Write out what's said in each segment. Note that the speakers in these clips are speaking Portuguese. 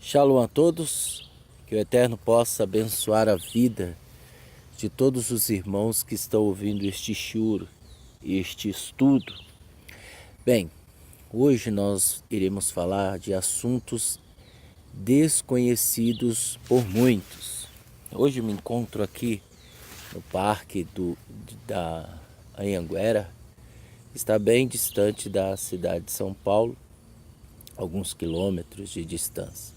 Shalom a todos, que o Eterno possa abençoar a vida de todos os irmãos que estão ouvindo este shiur, este estudo. Bem, hoje nós iremos falar de assuntos desconhecidos por muitos. Hoje me encontro aqui no parque da Anhanguera, está bem distante da cidade de São Paulo, alguns quilômetros de distância,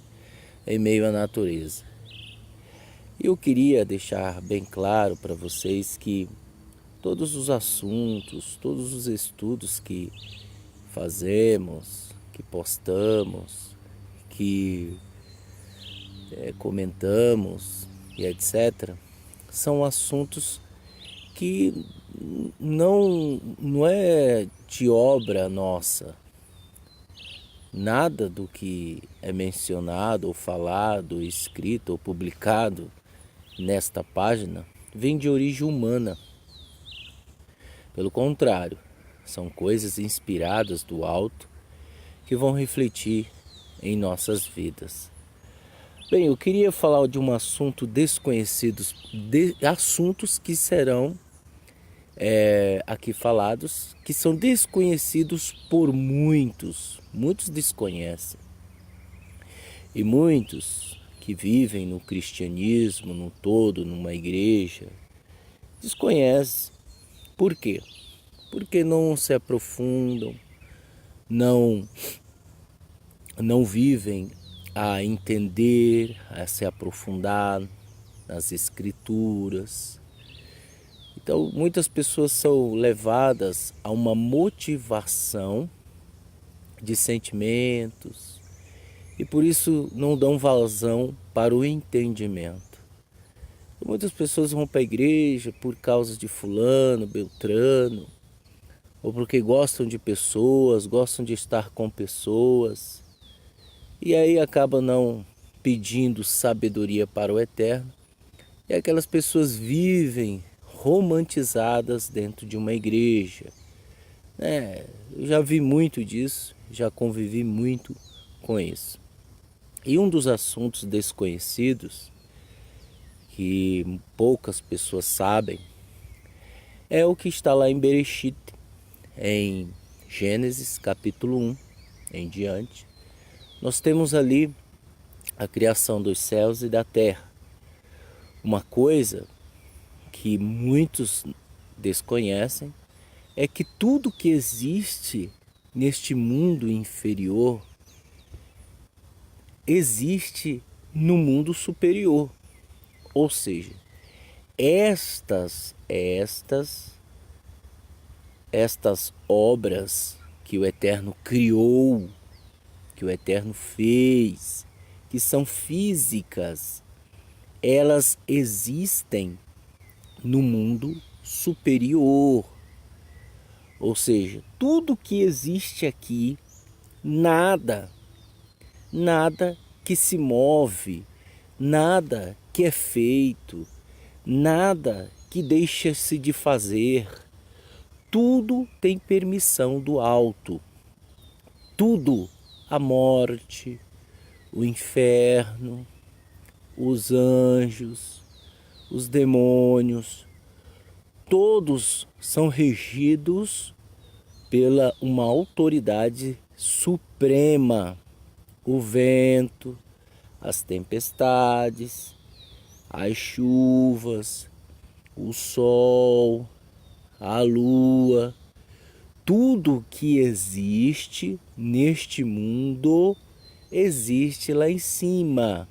em meio à natureza. Eu queria deixar bem claro para vocês que todos os assuntos, todos os estudos que fazemos, que postamos, que comentamos e etc., são assuntos que não é de obra nossa. Nada do que é mencionado, ou falado, escrito ou publicado nesta página vem de origem humana. Pelo contrário, são coisas inspiradas do alto que vão refletir em nossas vidas. Bem, eu queria falar de um assunto desconhecido, assuntos que serão aqui falados, que são desconhecidos por muitos. Muitos desconhecem. E muitos que vivem no cristianismo, no todo, numa igreja, desconhecem. Por quê? Porque não se aprofundam, não vivem a entender, a se aprofundar nas escrituras. Então, muitas pessoas são levadas a uma motivação de sentimentos e por isso não dão vazão para o entendimento. Muitas pessoas vão para a igreja por causa de fulano, beltrano, ou porque gostam de pessoas, gostam de estar com pessoas, e aí acabam não pedindo sabedoria para o Eterno, e aquelas pessoas vivem romantizadas dentro de uma igreja. Eu já vi muito disso, já convivi muito com isso. E um dos assuntos desconhecidos, que poucas pessoas sabem, é o que está lá em Bereshit, em Gênesis capítulo 1 em diante. Nós temos ali a criação dos céus e da terra. Uma coisa que muitos desconhecem é que tudo que existe neste mundo inferior existe no mundo superior. Ou seja, estas obras que o Eterno criou, que o Eterno fez, que são físicas, elas existem no mundo superior. Ou seja, tudo que existe aqui, nada que se move, nada que é feito, nada que deixa-se de fazer, tudo tem permissão do alto. Tudo, a morte, o inferno, os anjos, os demônios, todos são regidos pela uma autoridade suprema. O vento, as tempestades, as chuvas, o sol, a lua, tudo que existe neste mundo existe lá em cima.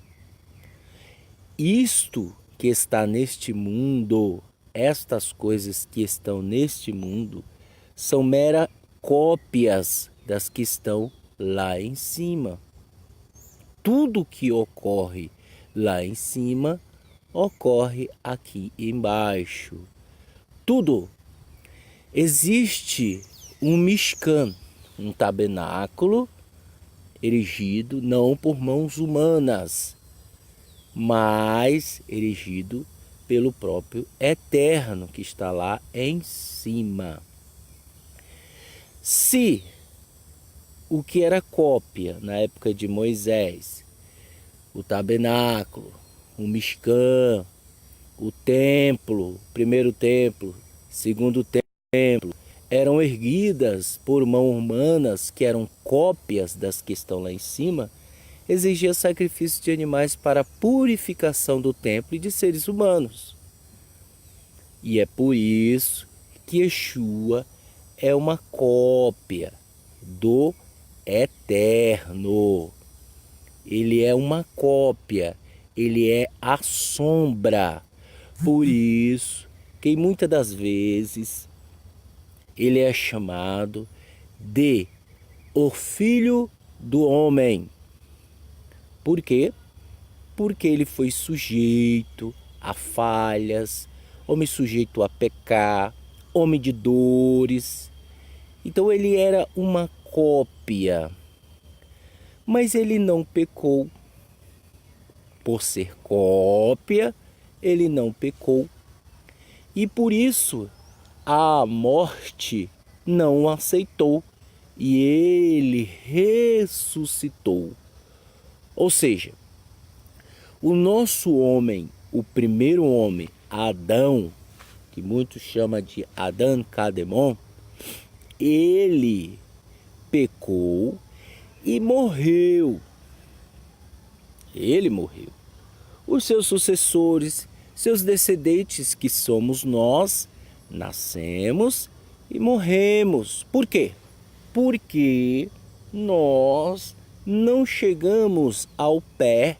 Isto que está neste mundo, estas coisas que estão neste mundo, são meras cópias das que estão lá em cima. Tudo que ocorre lá em cima ocorre aqui embaixo. Tudo. Existe um Mishkan, um tabernáculo erigido não por mãos humanas, mas erigido pelo próprio Eterno que está lá em cima. Se o que era cópia na época de Moisés o tabernáculo, o Mishkan, o templo, primeiro templo, segundo templo, eram erguidas por mãos humanas, que eram cópias das que estão lá em cima, exigia sacrifício de animais para a purificação do templo e de seres humanos. E é por isso que Yeshua é uma cópia do Eterno. Ele é uma cópia, ele é a sombra. Por isso que muitas das vezes ele é chamado de o Filho do Homem. Por quê? Porque ele foi sujeito a falhas, homem sujeito a pecar, homem de dores. Então ele era uma cópia, mas ele não pecou. Por ser cópia, ele não pecou. E por isso a morte não o aceitou e ele ressuscitou. Ou seja, o nosso homem, o primeiro homem, Adão, que muitos chamam de Adão Kademon, ele pecou e morreu. Ele morreu. Os seus sucessores, seus descendentes, que somos nós, nascemos e morremos. Por quê? Porque nós não chegamos ao pé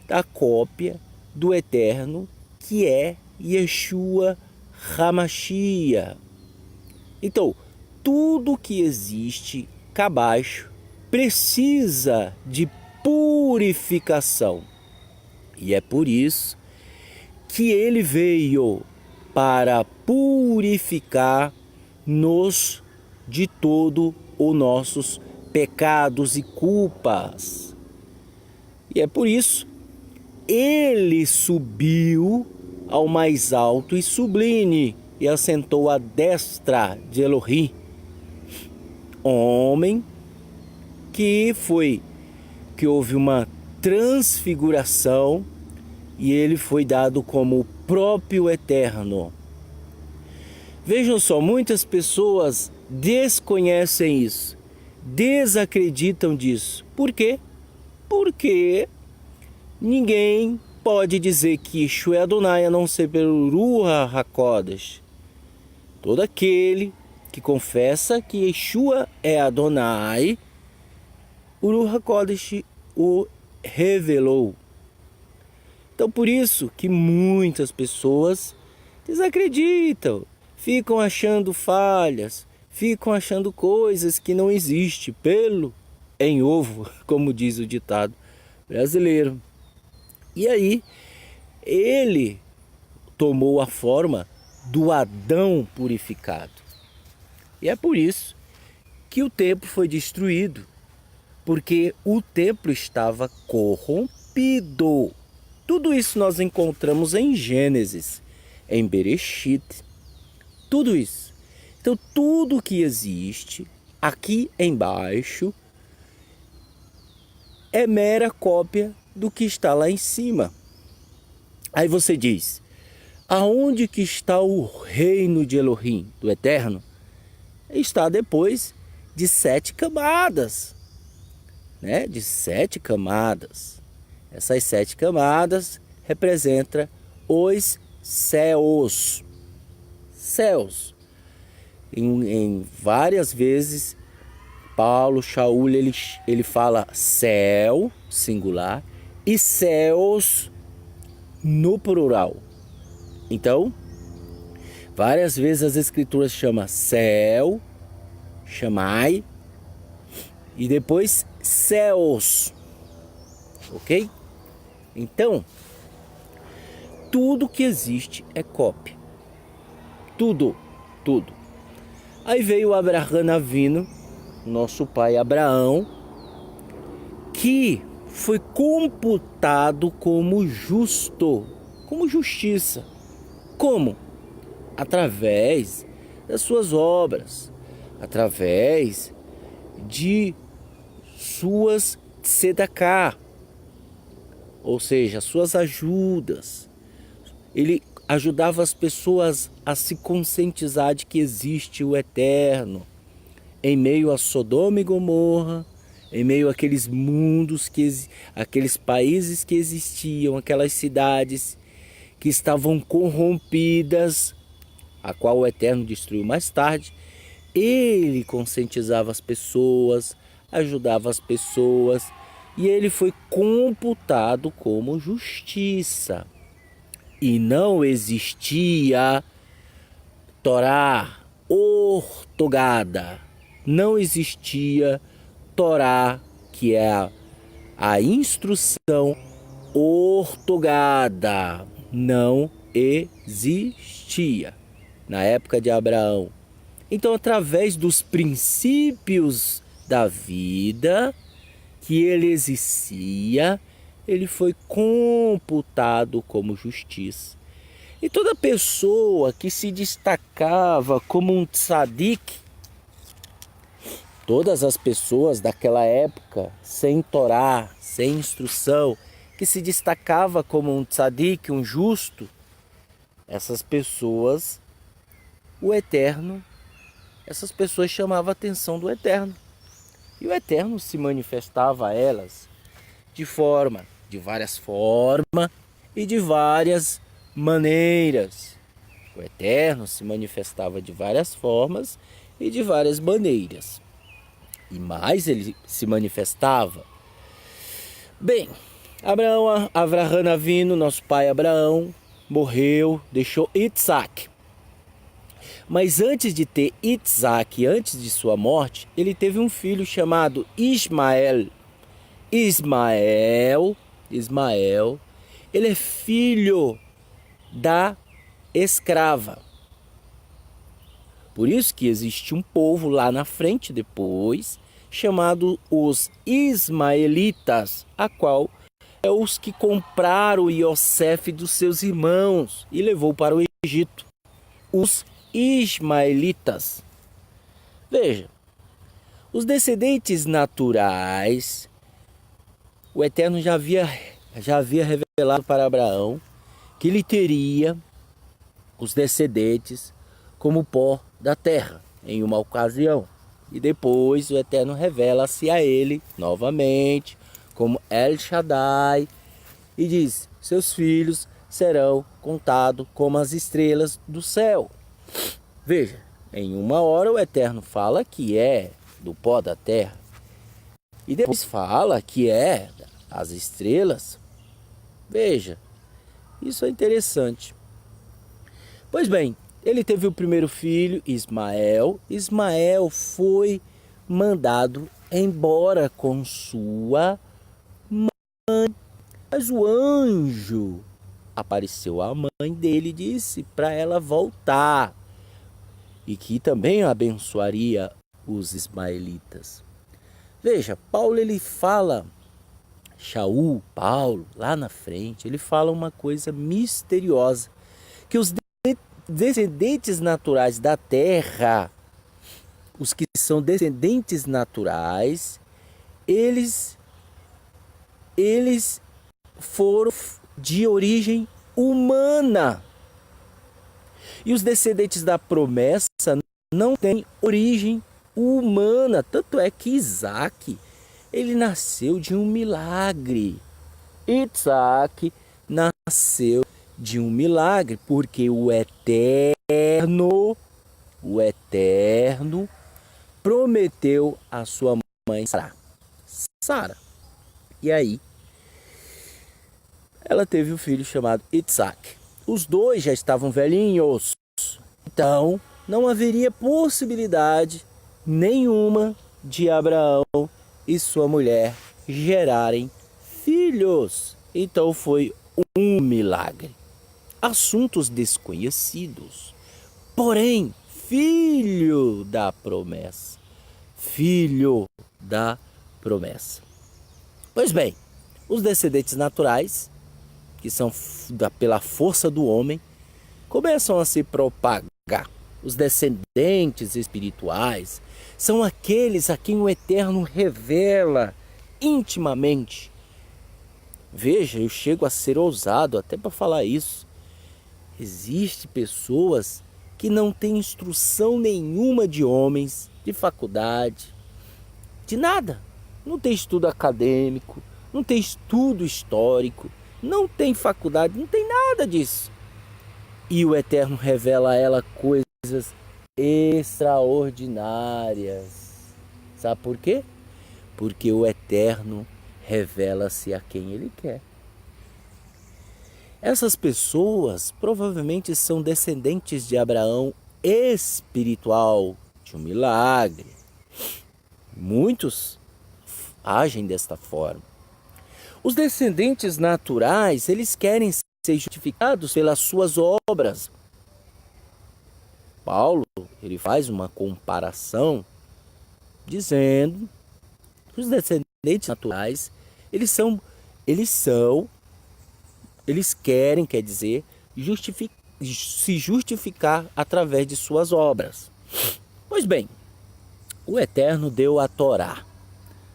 da cópia do Eterno, que é Yeshua HaMashiach. Então, tudo que existe cá abaixo precisa de purificação. E é por isso que ele veio para purificar-nos de todo os nossos pecados e culpas. E é por isso ele subiu ao mais alto e sublime e assentou à destra de Elohim, homem que houve uma transfiguração e ele foi dado como o próprio Eterno. Vejam só, muitas pessoas desconhecem isso, desacreditam disso. Por quê? Porque ninguém pode dizer que Yeshua é Adonai a não ser pelo Ruach HaKodesh. Todo aquele que confessa que Yeshua é Adonai, o Ruach HaKodesh o revelou. Então por isso que muitas pessoas desacreditam, ficam achando falhas, ficam achando coisas que não existem, pelo em ovo, como diz o ditado brasileiro. E aí, ele tomou a forma do Adão purificado. E é por isso que o templo foi destruído, porque o templo estava corrompido. Tudo isso nós encontramos em Gênesis, em Bereshit, tudo isso. Então, tudo que existe aqui embaixo é mera cópia do que está lá em cima. Aí você diz, aonde que está o reino de Elohim, do Eterno? Está depois de 7 camadas, né? De 7 camadas. Essas 7 camadas representam os céus. Céus. Em várias vezes, Paulo, Shaul, ele fala céu, singular, e céus no plural. Então, várias vezes as escrituras chamam céu, chamai, e depois céus. Ok? Então, tudo que existe é cópia. Tudo. Aí veio Abraham Avino, nosso pai Abraão, que foi computado como justo, como justiça. Como? Através das suas obras, através de suas tzedakah, ou seja, suas ajudas. Ele ajudava as pessoas a se conscientizar de que existe o Eterno. Em meio a Sodoma e Gomorra, em meio àqueles mundos, aqueles países que existiam, aquelas cidades que estavam corrompidas, a qual o Eterno destruiu mais tarde, ele conscientizava as pessoas, ajudava as pessoas, e ele foi computado como justiça. E não existia Torá ortogada, não existia Torá, que é a instrução ortogada, não existia na época de Abraão. Então, através dos princípios da vida que ele exercia, ele foi computado como justiça. E toda pessoa que se destacava como um tzadik, todas as pessoas daquela época, sem Torá, sem instrução, que se destacava como um tzadik, um justo, essas pessoas, o Eterno, essas pessoas chamavam a atenção do Eterno. E o Eterno se manifestava a elas de várias formas e de várias maneiras. O Eterno se manifestava de várias formas e de várias maneiras. E mais ele se manifestava. Bem, Avraham Avinu, nosso pai Abraão, morreu, deixou Isaac. Mas antes de ter Isaac, antes de sua morte, ele teve um filho chamado Ismael. Ismael, ele é filho da escrava. Por isso que existe um povo lá na frente depois, chamado os Ismaelitas, a qual é os que compraram Iosef dos seus irmãos e levou para o Egito. Os Ismaelitas. Veja, os descendentes naturais, o Eterno já havia revelado para Abraão que ele teria os descendentes como pó da terra em uma ocasião. E depois o Eterno revela-se a ele novamente como El Shaddai e diz: seus filhos serão contados como as estrelas do céu. Veja, em uma hora o Eterno fala que é do pó da terra e depois fala que é as estrelas. Veja, isso é interessante. Pois bem, ele teve o primeiro filho, Ismael. Ismael foi mandado embora com sua mãe. Mas o anjo apareceu à mãe dele e disse para ela voltar. E que também abençoaria os ismaelitas. Veja, Paulo ele fala, Paulo, lá na frente, ele fala uma coisa misteriosa. Que os descendentes naturais da terra, os que são descendentes naturais, eles foram de origem humana. E os descendentes da promessa não têm origem humana. Tanto é que Isaac, ele nasceu de um milagre. Isaac nasceu de um milagre, porque o Eterno prometeu a sua mãe Sara. E aí, ela teve um filho chamado Isaac. Os dois já estavam velhinhos, então não haveria possibilidade nenhuma de Abraão e sua mulher gerarem filhos. Então foi um milagre. Assuntos desconhecidos, porém filho da promessa. Filho da promessa. Pois bem, os descendentes naturais, que são pela força do homem, começam a se propagar. Os descendentes espirituais são aqueles a quem o Eterno revela intimamente. Veja, eu chego a ser ousado até para falar isso. Existem pessoas que não têm instrução nenhuma de homens, de faculdade, de nada. Não tem estudo acadêmico, não tem estudo histórico, não tem faculdade, não tem nada disso. E o Eterno revela a ela coisas extraordinárias. Sabe por quê? Porque o Eterno revela-se a quem Ele quer. Essas pessoas provavelmente são descendentes de Abraão espiritual, de um milagre. Muitos agem desta forma. Os descendentes naturais, eles querem ser justificados pelas suas obras. Paulo, ele faz uma comparação dizendo que os descendentes naturais, eles querem, quer dizer, se justificar através de suas obras. Pois bem, o Eterno deu a Torá.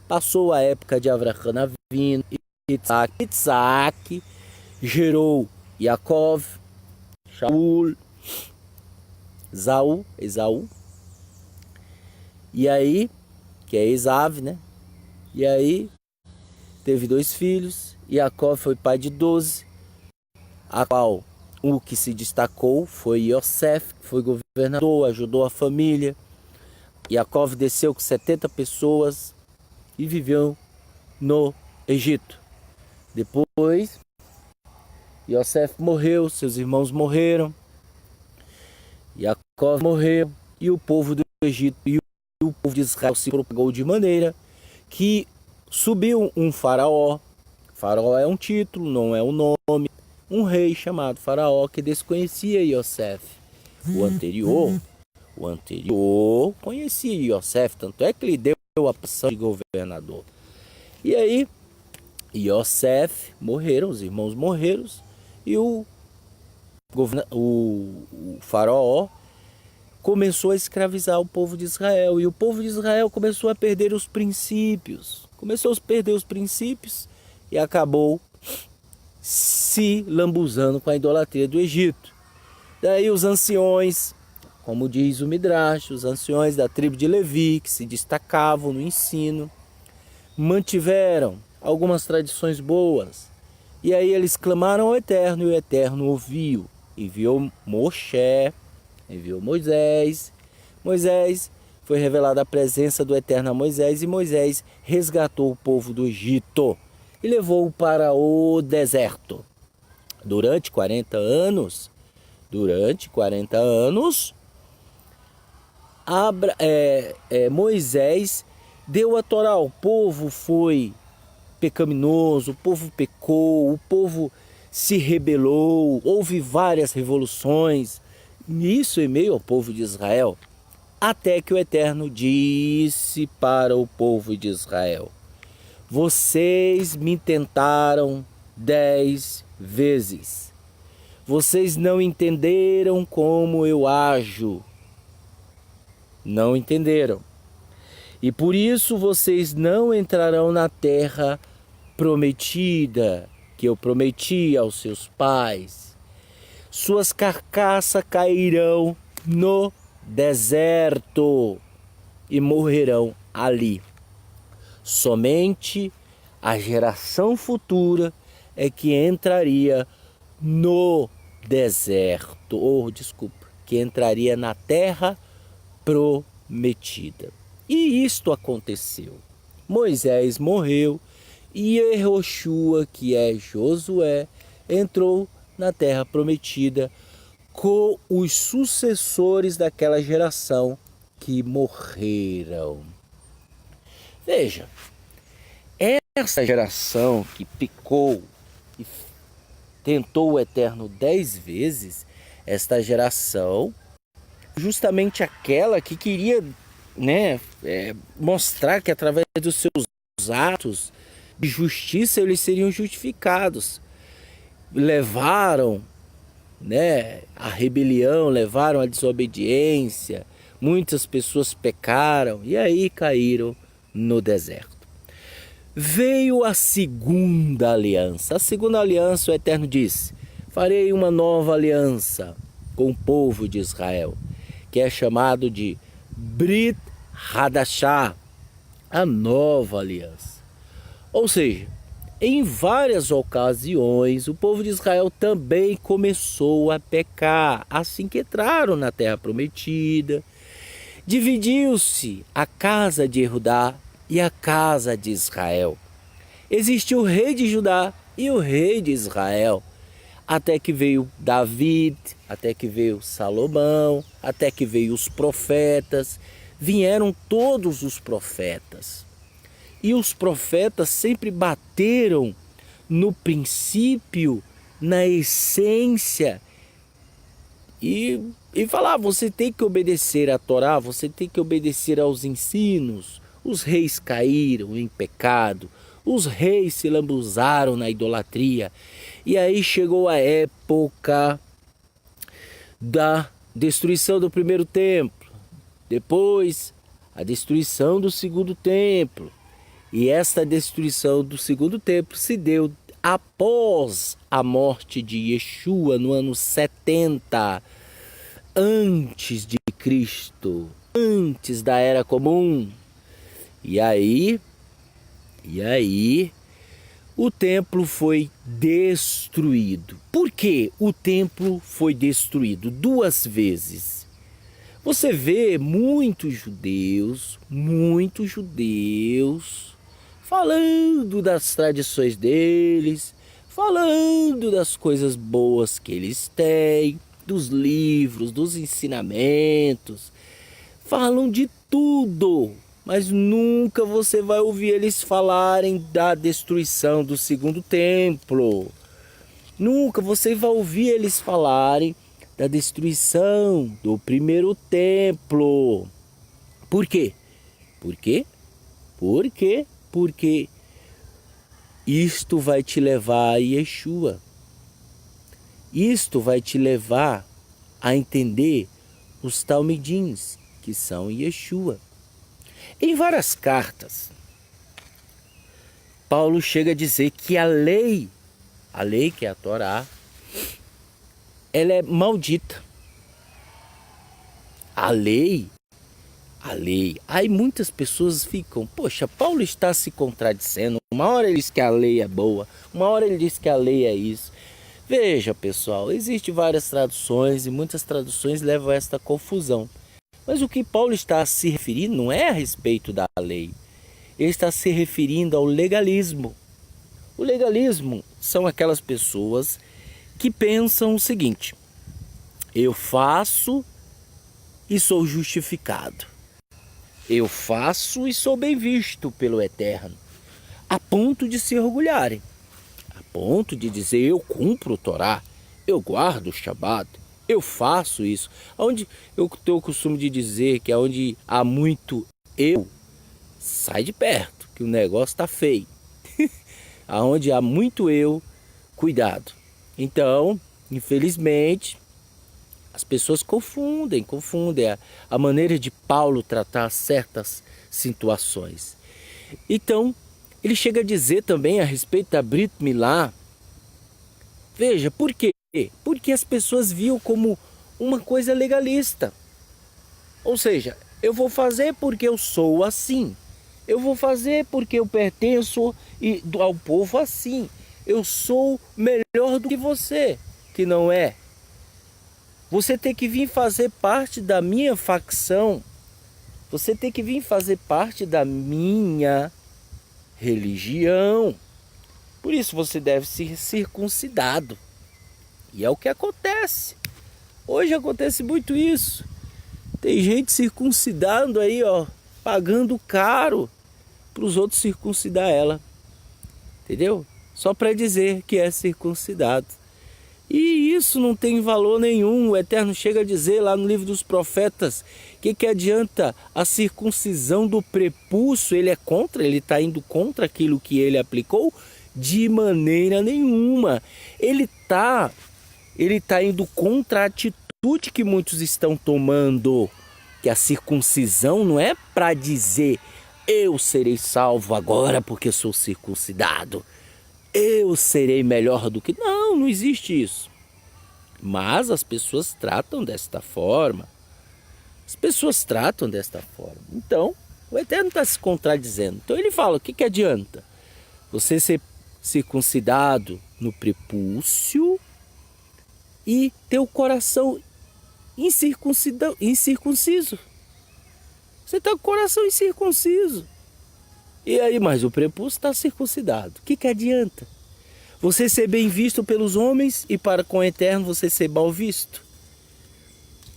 Passou a época de Avraham Avinu, Isaac gerou Yaakov, Shaul, Esaú, e aí, que é Esav, né? E aí, teve 2 filhos, Yaakov foi pai de 12, a qual o que se destacou foi Yosef, que foi governador, ajudou a família. Yaakov desceu com 70 pessoas e viveu no Egito. Depois, Yosef morreu, seus irmãos morreram, Yaakov morreu e o povo do Egito e o povo de Israel se propagou de maneira que subiu um faraó. Faraó é um título, não é um nome. Um rei chamado Faraó que desconhecia Yosef. O anterior conhecia Yosef, tanto é que lhe deu a posição de governador. E aí, Yosef morreram, os irmãos morreram, e o Faraó começou a escravizar o povo de Israel. E o povo de Israel começou a perder os princípios. E acabou se lambuzando com a idolatria do Egito. Daí os anciões, como diz o Midrash, os anciões da tribo de Levi, que se destacavam no ensino, mantiveram algumas tradições boas. E aí eles clamaram ao Eterno, e o Eterno ouviu. Enviou Moisés. Moisés, foi revelada a presença do Eterno a Moisés, e Moisés resgatou o povo do Egito e levou-o para o deserto. Durante 40 anos, Moisés deu a Torá. O povo foi pecaminoso, o povo pecou, o povo se rebelou, houve várias revoluções, isso em meio ao povo de Israel, até que o Eterno disse para o povo de Israel: vocês me tentaram 10 vezes, vocês não entenderam como eu ajo, não entenderam, e por isso vocês não entrarão na terra prometida, que eu prometi aos seus pais. Suas carcaças cairão no deserto e morrerão ali. Somente a geração futura é que entraria no deserto, que entraria na terra prometida. E isto aconteceu. Moisés morreu e Yehoshua, que é Josué, entrou na terra prometida com os sucessores daquela geração que morreram. Veja, essa geração que pecou e tentou o Eterno 10 vezes, esta geração, justamente aquela que queria, mostrar que através dos seus atos de justiça eles seriam justificados. Levaram, a rebelião, levaram a desobediência, muitas pessoas pecaram e aí caíram no deserto. veio a segunda aliança. A segunda aliança, o Eterno disse: farei uma nova aliança com o povo de Israel, que é chamado de Brit Hadashah, a nova aliança. Ou seja, em várias ocasiões o povo de Israel também começou a pecar assim que entraram na terra prometida. Dividiu-se a casa de Judá e a casa de Israel. Existe o rei de Judá e o rei de Israel. Até que veio David, até que veio Salomão, até que veio os profetas. Vieram todos os profetas. E os profetas sempre bateram no princípio, na essência. E falar, você tem que obedecer à Torá, você tem que obedecer aos ensinos. Os reis caíram em pecado, os reis se lambuzaram na idolatria. E aí chegou a época da destruição do primeiro templo, depois a destruição do segundo templo. E esta destruição do segundo templo se deu após a morte de Yeshua no ano 70 antes de Cristo, antes da Era Comum. E aí o templo foi destruído. Por que o templo foi destruído? 2 vezes. Você vê muitos judeus falando das tradições deles, falando das coisas boas que eles têm, dos livros, dos ensinamentos, falam de tudo, mas nunca você vai ouvir eles falarem da destruição do segundo templo. Nunca você vai ouvir eles falarem da destruição do primeiro templo. Por quê? Porque isto vai te levar a Yeshua. Isto vai te levar a entender os talmidins, que são Yeshua. Em várias cartas, Paulo chega a dizer que a lei que é a Torá, ela é maldita. A lei. Aí muitas pessoas ficam, poxa, Paulo está se contradizendo. Uma hora ele diz que a lei é boa, uma hora ele diz que a lei é isso. Veja, pessoal, existem várias traduções e muitas traduções levam a esta confusão. Mas o que Paulo está se referindo não é a respeito da lei. Ele está se referindo ao legalismo. O legalismo são aquelas pessoas que pensam o seguinte: eu faço e sou justificado. Eu faço e sou bem visto pelo Eterno, a ponto de se orgulharem, a ponto de dizer: eu cumpro o Torá, eu guardo o Shabat, eu faço isso. Onde eu tenho o costume de dizer que onde há muito eu, sai de perto, que o negócio está feio. Aonde há muito eu, cuidado. Então, infelizmente, as pessoas confundem a maneira de Paulo tratar certas situações. Então, ele chega a dizer também a respeito da Brit Milá. Veja, por quê? Porque as pessoas viam como uma coisa legalista. Ou seja, eu vou fazer porque eu sou assim. Eu vou fazer porque eu pertenço ao povo assim. Eu sou melhor do que você, que não é. Você tem que vir fazer parte da minha facção. Você tem que vir fazer parte da minha religião. Por isso você deve ser circuncidado. E é o que acontece. Hoje acontece muito isso. Tem gente circuncidando aí, ó, pagando caro para os outros circuncidar ela. Entendeu? Só para dizer que é circuncidado. E isso não tem valor nenhum. O Eterno chega a dizer lá no livro dos profetas que adianta a circuncisão do prepúcio. Ele está indo contra aquilo que ele aplicou? De maneira nenhuma. Ele está indo contra a atitude que muitos estão tomando, que a circuncisão não é para dizer eu serei salvo agora porque sou circuncidado. Eu serei melhor do que... Não, não existe isso. Mas as pessoas tratam desta forma. As pessoas tratam desta forma. Então, o Eterno está se contradizendo. Então ele fala, o que adianta? Você ser circuncidado no prepúcio e ter o coração incircunciso. Você está com o coração incircunciso. E aí, mas o prepúcio está circuncidado. O que adianta? Você ser bem visto pelos homens e para com o Eterno você ser mal visto.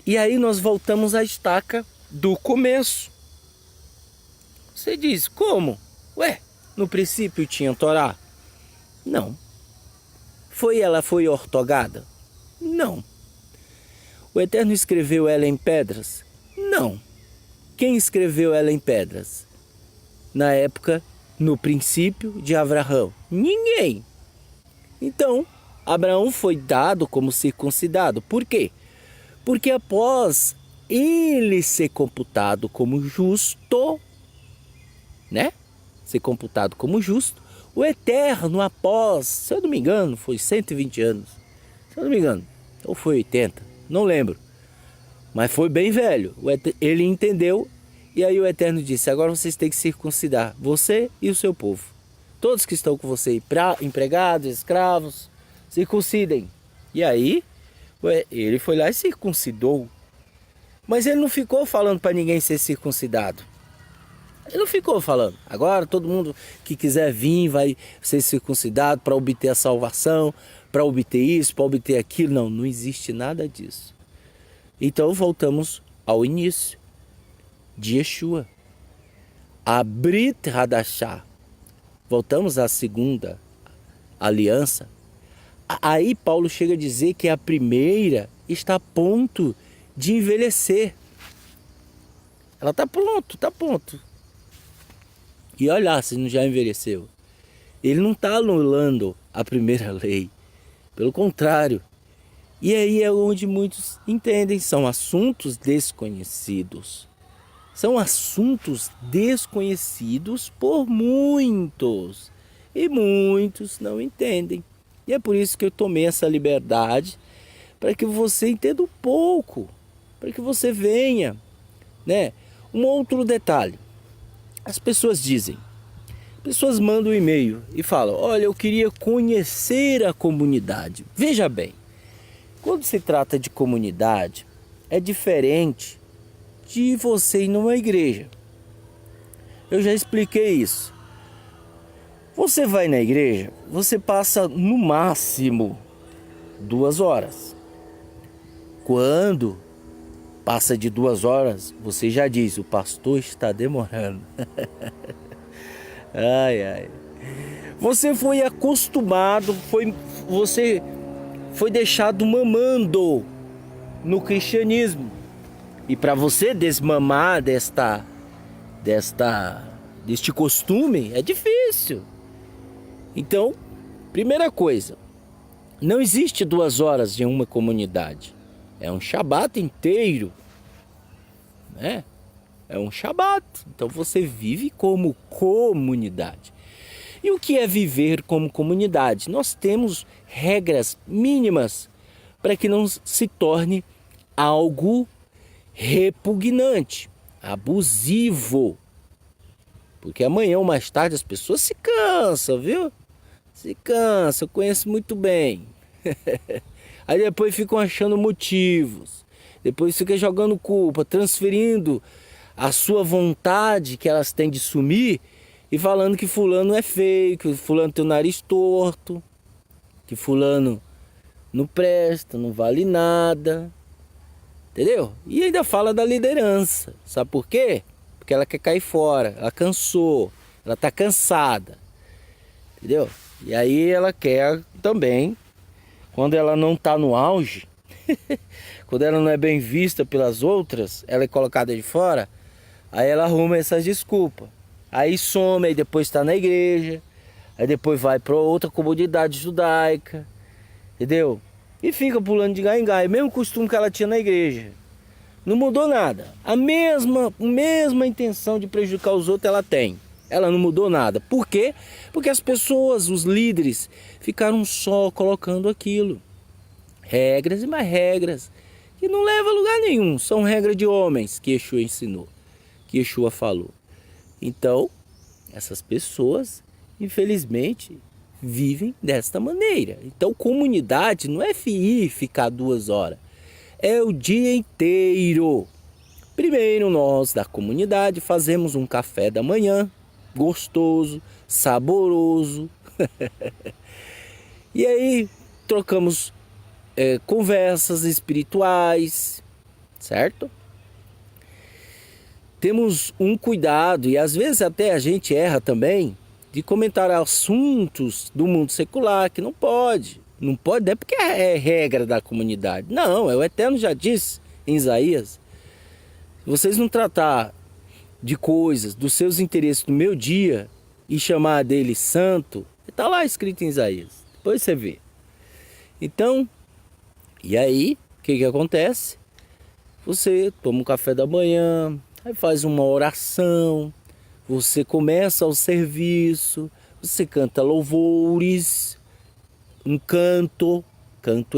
E aí nós voltamos à estaca do começo. Você diz, como? Ué, no princípio tinha Torá? Não. Ela foi ortogada? Não. O Eterno escreveu ela em pedras? Não. Quem escreveu ela em pedras? Na época, no princípio de Abraão? Ninguém. Então, Abraão foi dado como circuncidado. Por quê? Porque após ele ser computado como justo, né? Ser computado como justo, o Eterno após, se eu não me engano, foi 120 anos. Se eu não me engano, ou foi 80, não lembro. Mas foi bem velho. Ele entendeu e aí o Eterno disse, agora vocês têm que circuncidar, você e o seu povo. Todos que estão com você, empregados, escravos, circuncidem. E aí, ele foi lá e circuncidou. Mas ele não ficou falando para ninguém ser circuncidado. Ele não ficou falando. Agora todo mundo que quiser vir vai ser circuncidado para obter a salvação, para obter isso, para obter aquilo. Não, não existe nada disso. Então voltamos ao início de Yeshua. A Brit Hadashah. Voltamos à segunda aliança. Aí Paulo chega a dizer que a primeira está a ponto de envelhecer. Ela está pronto. E olha lá se não já envelheceu. Ele não está anulando a primeira lei. Pelo contrário. E aí é onde muitos entendem. São assuntos desconhecidos. São assuntos desconhecidos por muitos. E muitos não entendem. E é por isso que eu tomei essa liberdade. Para que você entenda um pouco. Para que você venha. Né? Um outro detalhe. As pessoas dizem. Pessoas mandam um e-mail e falam. Olha, eu queria conhecer a comunidade. Veja bem. Quando se trata de comunidade. É diferente de você ir numa igreja. Eu já expliquei isso. Você vai na igreja, você passa no máximo 2 horas. Quando passa de 2 horas, você já diz, o pastor está demorando. Ai. Você foi acostumado, você foi deixado mamando no cristianismo. E para você desmamar deste costume é difícil. Então, primeira coisa, não existe 2 horas em uma comunidade. É um Shabat inteiro, né? É um Shabat. Então você vive como comunidade. E o que é viver como comunidade? Nós temos regras mínimas para que não se torne algo repugnante, abusivo. Porque amanhã ou mais tarde as pessoas se cansam, viu? Se cansam, eu conheço muito bem. Aí depois ficam achando motivos. Depois ficam jogando culpa, transferindo a sua vontade que elas têm de sumir e falando que fulano é feio, que fulano tem o nariz torto, que fulano não presta, não vale nada. Entendeu? E ainda fala da liderança. Sabe por quê? Porque ela quer cair fora, ela cansou, ela está cansada. Entendeu? E aí ela quer também, quando ela não está no auge, quando ela não é bem vista pelas outras, ela é colocada de fora, aí ela arruma essas desculpas. Aí some, aí depois está na igreja, aí depois vai para outra comunidade judaica, entendeu? E fica pulando de galho em galho, mesmo costume que ela tinha na igreja. Não mudou nada. A mesma intenção de prejudicar os outros ela tem. Ela não mudou nada. Por quê? Porque as pessoas, os líderes, ficaram só colocando aquilo. Regras e mais regras. Que não levam a lugar nenhum. São regras de homens que Exu ensinou. Que Exu falou. Então, essas pessoas, infelizmente, vivem desta maneira. Então, comunidade não é ficar 2 horas. É o dia inteiro. Primeiro, nós da comunidade fazemos um café da manhã, gostoso, saboroso. E aí, trocamos conversas espirituais, certo? Temos um cuidado, e às vezes até a gente erra também, de comentar assuntos do mundo secular, que não pode. Não pode, não é porque é regra da comunidade. Não, o Eterno já disse em Isaías, se vocês não tratar de coisas, dos seus interesses no meu dia, e chamar dele santo, está lá escrito em Isaías. Depois você vê. Então, e aí, o que acontece? Você toma um café da manhã, aí faz uma oração, você começa o serviço, você canta louvores, um canto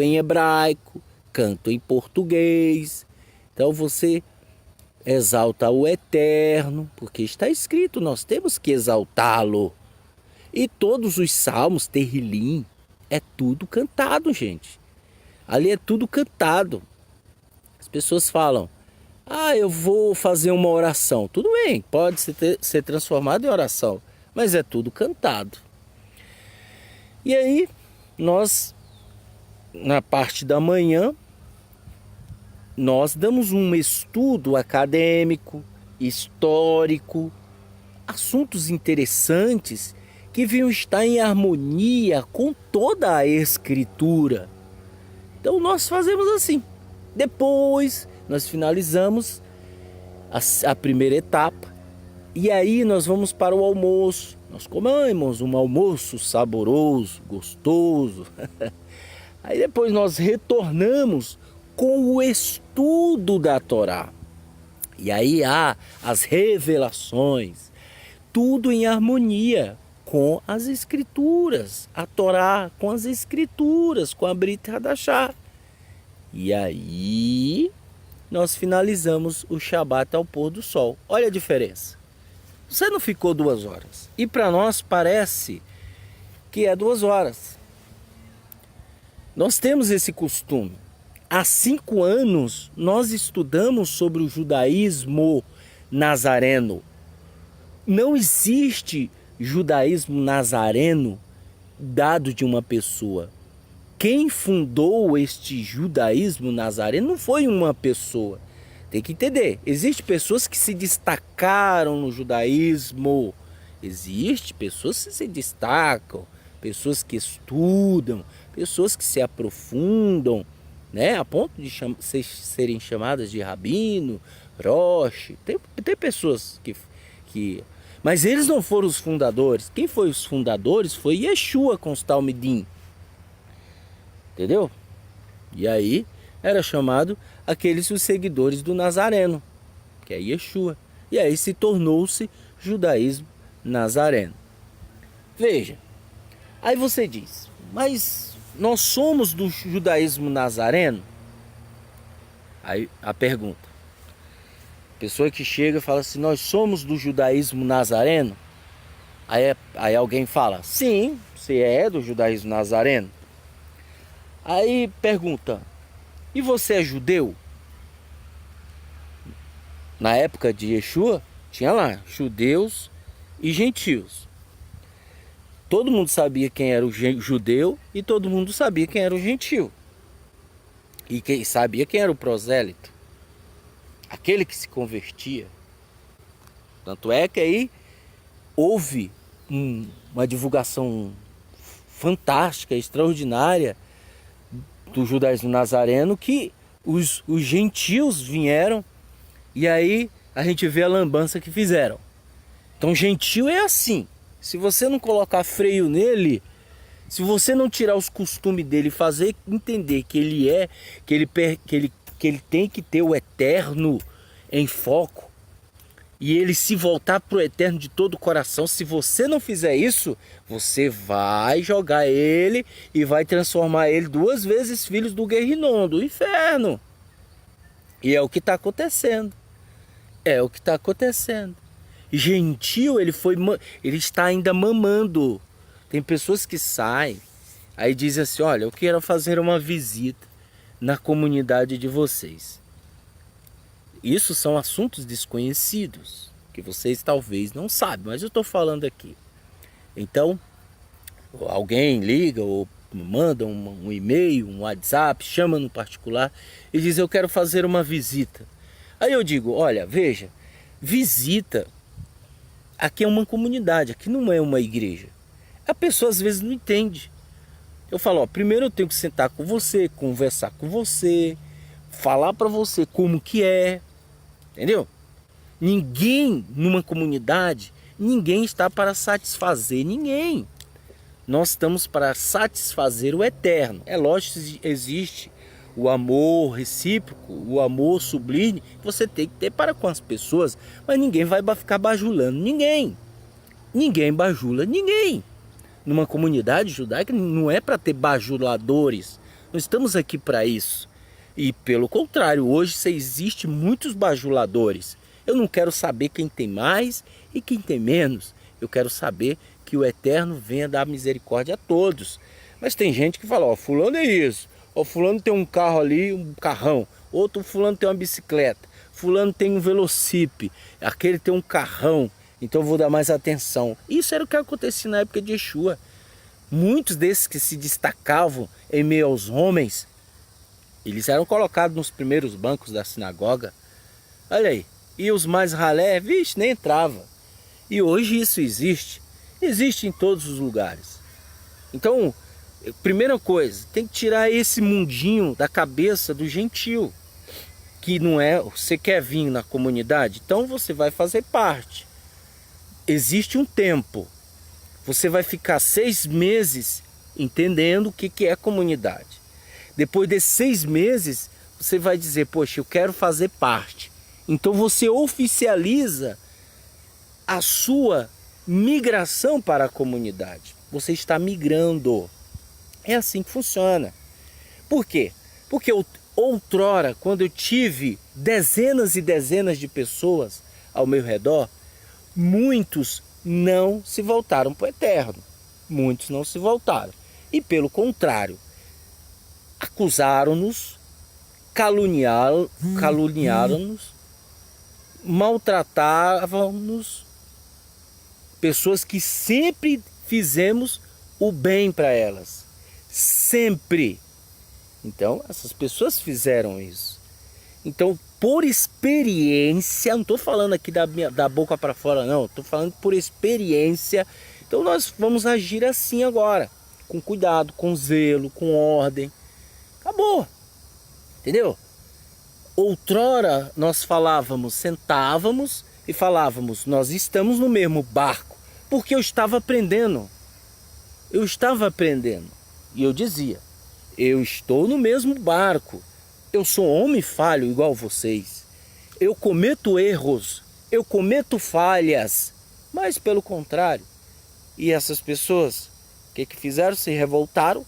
em hebraico, canto em português. Então você exalta o Eterno, porque está escrito, nós temos que exaltá-lo. E todos os salmos, Terrilim, é tudo cantado, gente. Ali é tudo cantado. As pessoas falam, eu vou fazer uma oração. Tudo bem, pode ser transformado em oração, mas é tudo cantado. E aí, nós, na parte da manhã, nós damos um estudo acadêmico, histórico, assuntos interessantes que vinham estar em harmonia com toda a escritura. Então nós fazemos assim. Depois nós finalizamos a primeira etapa e aí nós vamos para o almoço. Nós comemos um almoço saboroso, gostoso. Aí depois nós retornamos com o estudo da Torá. E aí há as revelações, tudo em harmonia com as escrituras. A Torá com as escrituras, com a Brit Hadashah. E aí nós finalizamos o Shabat ao pôr do sol. Olha a diferença. Você não ficou 2 horas. E para nós parece que é 2 horas. Nós temos esse costume. Há 5 anos nós estudamos sobre o judaísmo nazareno. Não existe judaísmo nazareno dado de uma pessoa. Quem fundou este judaísmo nazareno não foi uma pessoa. Tem que entender, existem pessoas que se destacaram no judaísmo, existem pessoas que se destacam, pessoas que estudam, pessoas que se aprofundam, né, a ponto de serem chamadas de rabino, roche. Tem pessoas que... Mas eles não foram os fundadores. Quem foi os fundadores foi Yeshua com os Talmidim. Entendeu? E aí era chamado aqueles os seguidores do Nazareno, que é Yeshua. E aí se tornou-se judaísmo nazareno. Veja, aí você diz, mas nós somos do judaísmo nazareno? Aí a pergunta, a pessoa que chega e fala assim, nós somos do judaísmo nazareno? Aí alguém fala, sim, você é do judaísmo nazareno. Aí pergunta, e você é judeu? Na época de Yeshua, tinha lá judeus e gentios. Todo mundo sabia quem era o judeu e todo mundo sabia quem era o gentio. E quem sabia quem era o prosélito, aquele que se convertia. Tanto é que aí houve uma divulgação fantástica, extraordinária do judaísmo nazareno, que os gentios vieram e aí a gente vê a lambança que fizeram. Então gentio é assim, se você não colocar freio nele, se você não tirar os costumes dele, fazer entender que ele que ele tem que ter o eterno em foco e ele se voltar para o eterno de todo o coração. Se você não fizer isso, você vai jogar ele e vai transformar ele 2 vezes filhos do Guerrinon, do inferno. E é o que está acontecendo. É o que está acontecendo. Gentil, ele está ainda mamando. Tem pessoas que saem, aí dizem assim, olha, eu quero fazer uma visita na comunidade de vocês. Isso são assuntos desconhecidos, que vocês talvez não sabem, mas eu estou falando aqui. Então, alguém liga ou manda um e-mail, um WhatsApp, chama no particular e diz, eu quero fazer uma visita. Aí eu digo, olha, veja, visita, aqui é uma comunidade, aqui não é uma igreja. A pessoa às vezes não entende. Eu falo, ó, primeiro eu tenho que sentar com você, conversar com você, falar para você como que é, entendeu? Ninguém numa comunidade, ninguém está para satisfazer ninguém. Nós estamos para satisfazer o eterno. É lógico que existe o amor recíproco, o amor sublime, que você tem que ter para com as pessoas, mas ninguém vai ficar bajulando ninguém. Ninguém bajula ninguém. Numa comunidade judaica não é para ter bajuladores. Não estamos aqui para isso. E pelo contrário, hoje existe muitos bajuladores. Eu não quero saber quem tem mais e quem tem menos. Eu quero saber que o Eterno venha dar misericórdia a todos. Mas tem gente que fala, ó, fulano é isso. Ó, fulano tem um carro ali, um carrão. Outro fulano tem uma bicicleta. Fulano tem um velocipe. Aquele tem um carrão. Então eu vou dar mais atenção. Isso era o que acontecia na época de Yeshua. Muitos desses que se destacavam em meio aos homens, eles eram colocados nos primeiros bancos da sinagoga. Olha aí. E os mais ralé, vixe, nem entrava. E hoje isso existe. Existe em todos os lugares. Então, primeira coisa, tem que tirar esse mundinho da cabeça do gentil. Que não é, você quer vir na comunidade? Então você vai fazer parte. Existe um tempo. Você vai ficar 6 meses entendendo o que é comunidade. Depois desses 6 meses, você vai dizer, poxa, eu quero fazer parte. Então você oficializa a sua migração para a comunidade. Você está migrando. É assim que funciona. Por quê? Porque outrora, quando eu tive dezenas e dezenas de pessoas ao meu redor, muitos não se voltaram para o eterno. Muitos não se voltaram. E pelo contrário, acusaram-nos, caluniaram-nos, maltratavam-nos, pessoas que sempre fizemos o bem para elas. Sempre. Então, essas pessoas fizeram isso. Então, por experiência, não estou falando aqui da boca para fora, não. Estou falando por experiência. Então, nós vamos agir assim agora. Com cuidado, com zelo, com ordem. Acabou. Entendeu? Outrora, nós falávamos, sentávamos e falávamos, nós estamos no mesmo barco. Porque eu estava aprendendo. Eu estava aprendendo. E eu dizia, eu estou no mesmo barco. Eu sou homem falho igual vocês. Eu cometo erros. Eu cometo falhas. Mas pelo contrário. E essas pessoas, o que fizeram? Se revoltaram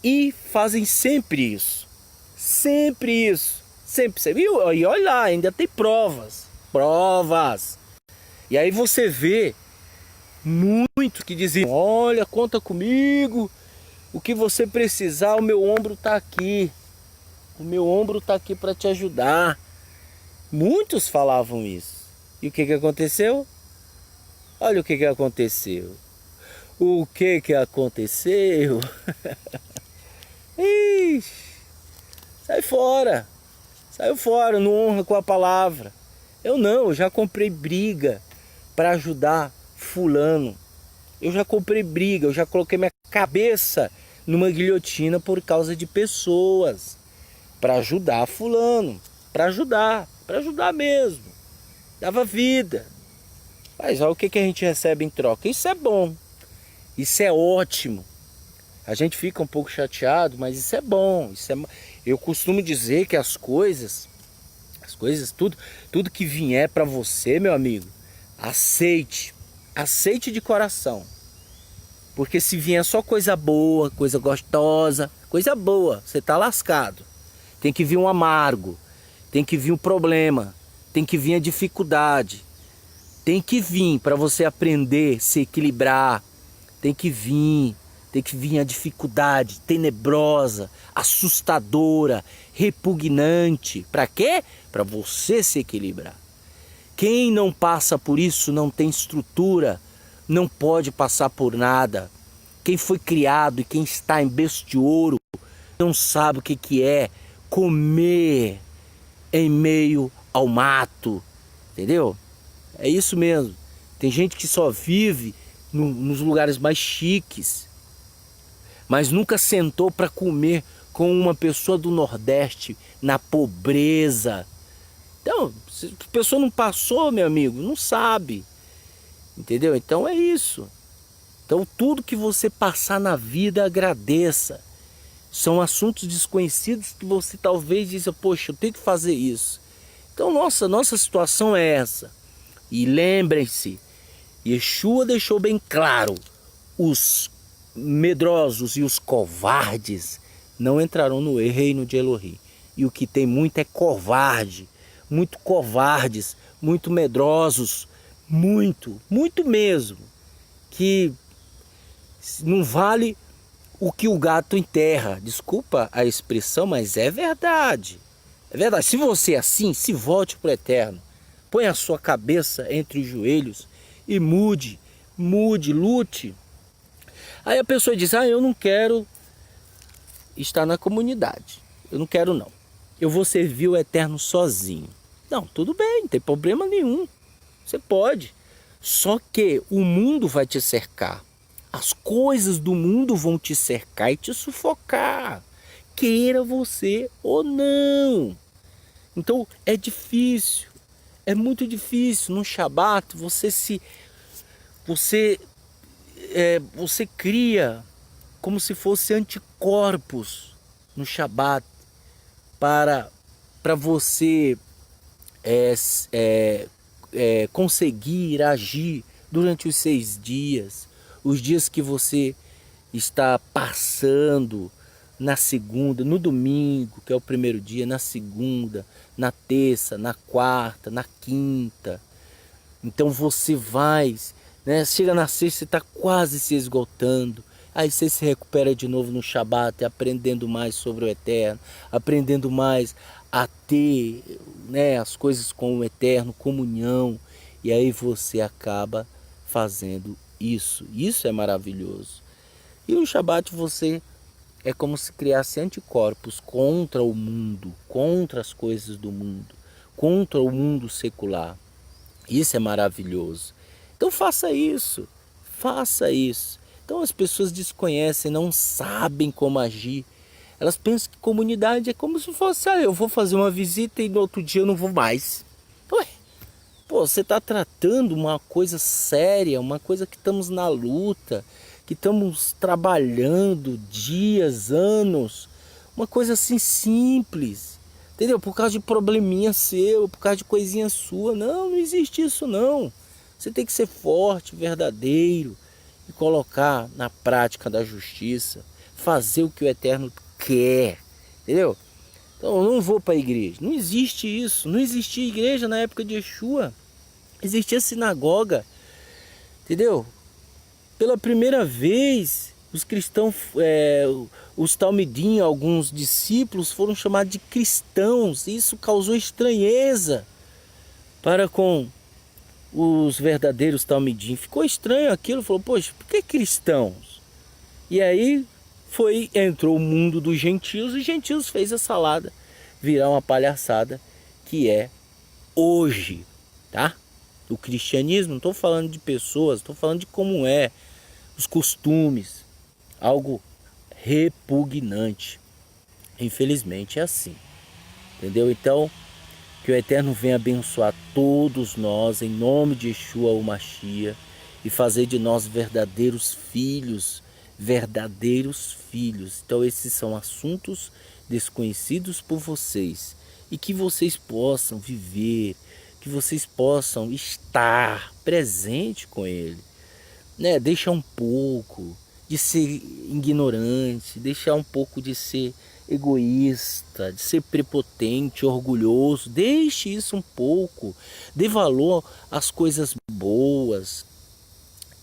e fazem sempre isso. Sempre isso. Sempre. E olha lá, ainda tem provas. Provas. E aí você vê muitos que dizem, olha, conta comigo. O que você precisar, o meu ombro está aqui. O meu ombro está aqui para te ajudar. Muitos falavam isso. E o que aconteceu? Olha o que aconteceu. O que aconteceu? Ixi, sai fora. Saiu fora, não honra com a palavra. Eu já comprei briga para ajudar fulano. Eu já comprei briga, eu já coloquei minha cabeça numa guilhotina por causa de pessoas. Para ajudar fulano, para ajudar mesmo. Dava vida. Mas olha o que a gente recebe em troca. Isso é bom, isso é ótimo. A gente fica um pouco chateado, mas isso é bom. Eu costumo dizer que as coisas, tudo que vier para você, meu amigo, aceite, aceite de coração. Porque se vier só coisa boa, coisa gostosa, coisa boa, você tá lascado. Tem que vir um amargo, tem que vir um problema, tem que vir a dificuldade. Tem que vir para você aprender, se equilibrar. Tem que vir a dificuldade tenebrosa, assustadora, repugnante. Para quê? Para você se equilibrar. Quem não passa por isso não tem estrutura, não pode passar por nada. Quem foi criado e quem está em berço de ouro não sabe o que é comer em meio ao mato, entendeu? É isso mesmo. Tem gente que só vive nos lugares mais chiques, mas nunca sentou para comer com uma pessoa do Nordeste na pobreza. Então, se a pessoa não passou, meu amigo, não sabe. Entendeu? Então é isso. Então tudo que você passar na vida, agradeça. São assuntos desconhecidos que você talvez diz, poxa, eu tenho que fazer isso. Então nossa situação é essa. E lembrem-se, Yeshua deixou bem claro, os medrosos e os covardes não entrarão no reino de Elohim. E o que tem muito é covarde, muito covardes, muito medrosos, muito mesmo, que não vale o que o gato enterra. Desculpa a expressão, mas é verdade. É verdade. Se você é assim, se volte para o eterno. Põe a sua cabeça entre os joelhos e mude, lute. Aí a pessoa diz, eu não quero estar na comunidade. Eu não quero não. Eu vou servir o eterno sozinho. Não, tudo bem, não tem problema nenhum. Você pode. Só que o mundo vai te cercar. As coisas do mundo vão te cercar e te sufocar. Queira você ou não. Então é difícil. É muito difícil. No Shabat você cria como se fosse anticorpos no Shabat para você conseguir agir durante os 6 dias, os dias que você está passando na segunda, no domingo, que é o primeiro dia, na segunda, na terça, na quarta, na quinta. Então você vai, chega na sexta, você está quase se esgotando. Aí você se recupera de novo no Shabat, aprendendo mais sobre o Eterno, aprendendo mais a ter as coisas com o Eterno, comunhão. E aí você acaba fazendo isso. Isso é maravilhoso. E no Shabat você é como se criasse anticorpos contra o mundo, contra as coisas do mundo, contra o mundo secular. Isso é maravilhoso. Então faça isso, faça isso. Então as pessoas desconhecem, não sabem como agir. Elas pensam que comunidade é como se fosse, eu vou fazer uma visita e no outro dia eu não vou mais. Ué, você está tratando uma coisa séria, uma coisa que estamos na luta, que estamos trabalhando dias, anos, uma coisa assim simples, entendeu? Por causa de probleminha seu, por causa de coisinha sua. Não existe isso não. Você tem que ser forte, verdadeiro e colocar na prática da justiça, fazer o que o Eterno quer, entendeu? Então eu não vou para a igreja. Não existe isso. Não existia igreja na época de Yeshua. Existia sinagoga, entendeu? Pela primeira vez, os cristãos, os talmidim, alguns discípulos foram chamados de cristãos. Isso causou estranheza para com os verdadeiros talmidim. Ficou estranho aquilo, falou, poxa, por que cristãos? E aí entrou o mundo dos gentios, e os gentios fez a salada virar uma palhaçada que é hoje, tá? O cristianismo, não estou falando de pessoas, estou falando de como é, os costumes, algo repugnante. Infelizmente é assim, entendeu? Então, que o Eterno venha abençoar todos nós, em nome de Yeshua o Mashiach, e fazer de nós verdadeiros filhos verdadeiros filhos. Então esses são assuntos desconhecidos por vocês e que vocês possam viver, que vocês possam estar presente com ele, né? Deixar um pouco de ser ignorante, deixar um pouco de ser egoísta, de ser prepotente, orgulhoso. Deixe isso um pouco, dê valor às coisas boas,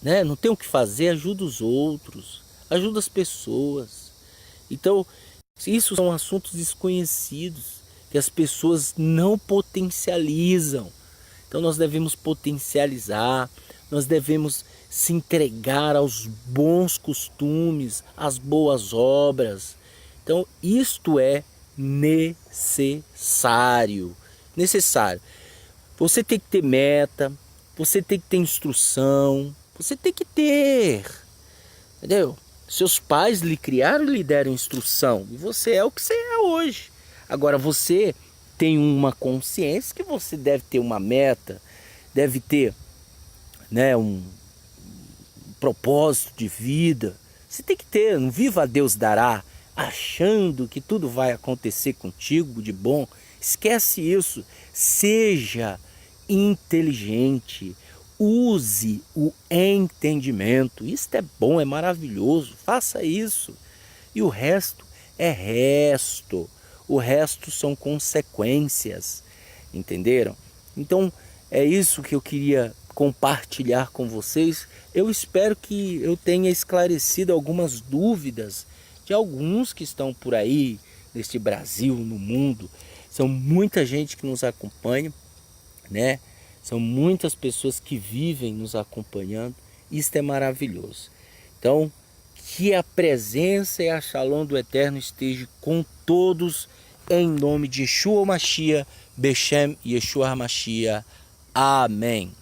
né? Não tem o que fazer, ajuda os outros, ajuda as pessoas. Então, isso são assuntos desconhecidos que as pessoas não potencializam. Então nós devemos potencializar, nós devemos se entregar aos bons costumes, às boas obras. Então isto é necessário. Necessário. Você tem que ter meta, você tem que ter instrução, você tem que ter, entendeu? Seus pais lhe criaram e lhe deram instrução, e você é o que você é hoje. Agora você tem uma consciência que você deve ter uma meta, deve ter, né, um propósito de vida. Você tem que ter, não viva a Deus dará, achando que tudo vai acontecer contigo de bom. Esquece isso. Seja inteligente, use o entendimento. Isso é bom, é maravilhoso. Faça isso. E o resto é resto. O resto são consequências. Entenderam? Então é isso que eu queria compartilhar com vocês. Eu espero que eu tenha esclarecido algumas dúvidas de alguns que estão por aí, neste Brasil, no mundo. São muita gente que nos acompanha, né? São muitas pessoas que vivem nos acompanhando. Isto é maravilhoso. Então, que a presença e a Shalom do Eterno esteja com todos, em nome de Yeshua Mashiach, Beshem Yeshua HaMashiach. Amém.